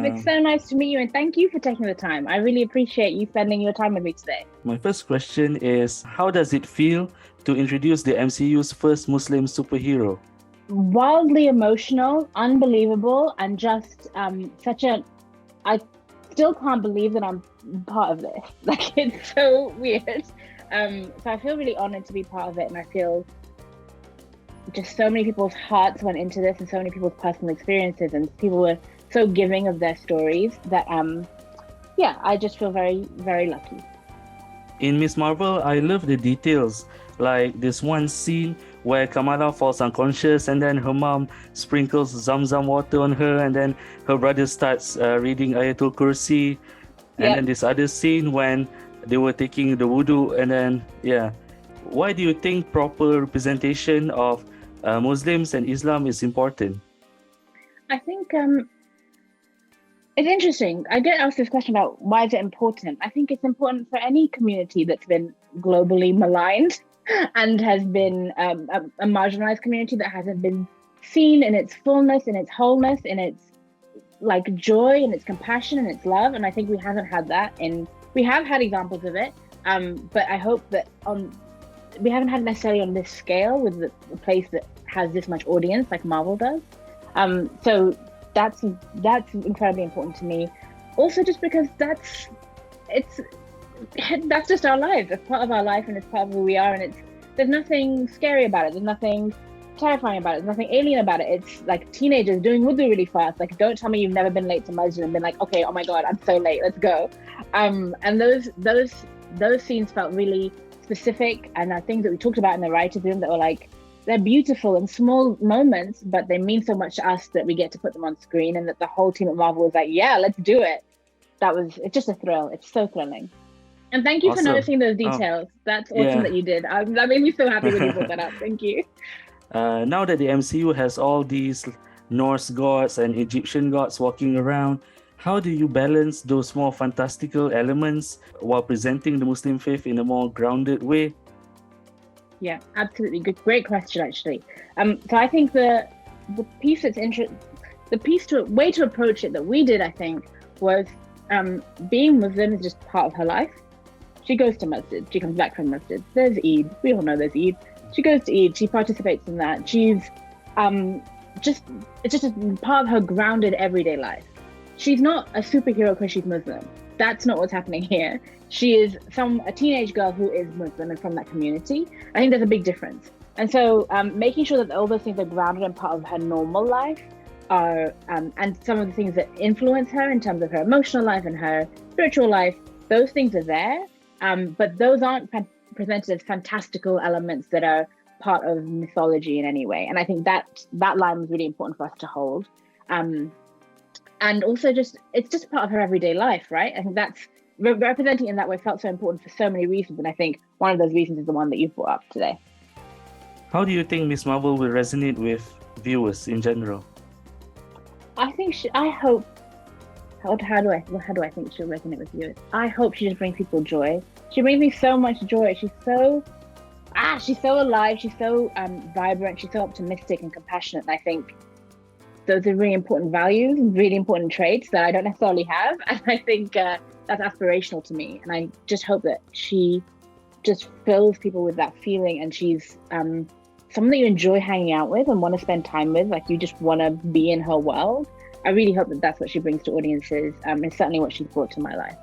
Alleef, it's so nice to meet you, and thank you for taking the time. I really appreciate you spending your time with me today. My first question is, how does it feel to introduce the MCU's first Muslim superhero? Wildly emotional, unbelievable, and just I still can't believe that I'm part of this. Like, it's so weird. So I feel really honored to be part of it, and I feel just so many people's hearts went into this, and so many people's personal experiences, and people were so giving of their stories that I just feel very, very lucky. In Miss Marvel, I love the details, like this one scene where Kamala falls unconscious and then her mom sprinkles Zamzam water on her, and then her brother starts reading Ayatul Kursi, and then this other scene when they were taking the wudu, and then why do you think proper representation of Muslims and Islam is important? I think it's interesting. I get asked this question about why is it important. I think it's important for any community that's been globally maligned and has been a marginalized community that hasn't been seen in its fullness, in its wholeness, in its like joy, and its compassion, and its love. And I think we haven't had that. We have had examples of it, but I hope that we haven't had necessarily on this scale with the place that has this much audience like Marvel does. So that's incredibly important to me. Also, just because that's just our lives. It's part of our life, and it's part of who we are. And there's nothing scary about it. There's nothing terrifying about it. There's nothing alien about it. It's like teenagers doing wudu really fast. Like, don't tell me you've never been late to masjid and been like, okay, oh my god, I'm so late, let's go. And those scenes felt really specific, and are things that we talked about in the writers' room that were like, they're beautiful and small moments, but they mean so much to us that we get to put them on screen, and that the whole team at Marvel was like, yeah, let's do it. It's just a thrill. It's so thrilling. And thank you for noticing those details. That's awesome that you did. That made me so happy when you brought that up. Thank you. Now that the MCU has all these Norse gods and Egyptian gods walking around, how do you balance those more fantastical elements while presenting the Muslim faith in a more grounded way? Yeah, absolutely. Great question, actually. So I think the piece way to approach it that we did, I think, was being Muslim is just part of her life. She goes to masjid. She comes back from masjid. There's Eid. We all know there's Eid. She goes to Eid. She participates in that. She's it's just a part of her grounded everyday life. She's not a superhero because she's Muslim. That's not what's happening here. She is a teenage girl who is Muslim and from that community. I think there's a big difference. And so making sure that all those things are grounded and part of her normal life are, and some of the things that influence her in terms of her emotional life and her spiritual life, those things are there. But those aren't presented as fantastical elements that are part of mythology in any way. And I think that line was really important for us to hold. And also it's just part of her everyday life, right? I think that's representing in that way felt so important for so many reasons. And I think one of those reasons is the one that you brought up today. How do you think Miss Marvel will resonate with viewers in general? I think I hope, how do I think she'll resonate with viewers? I hope she just brings people joy. She brings me so much joy. She's so alive. She's so vibrant. She's so optimistic and compassionate. And I think those are really important values, really important traits that I don't necessarily have. And I think that's aspirational to me. And I just hope that she just fills people with that feeling. And she's someone that you enjoy hanging out with and want to spend time with. Like, you just want to be in her world. I really hope that that's what she brings to audiences. It's certainly what she's brought to my life.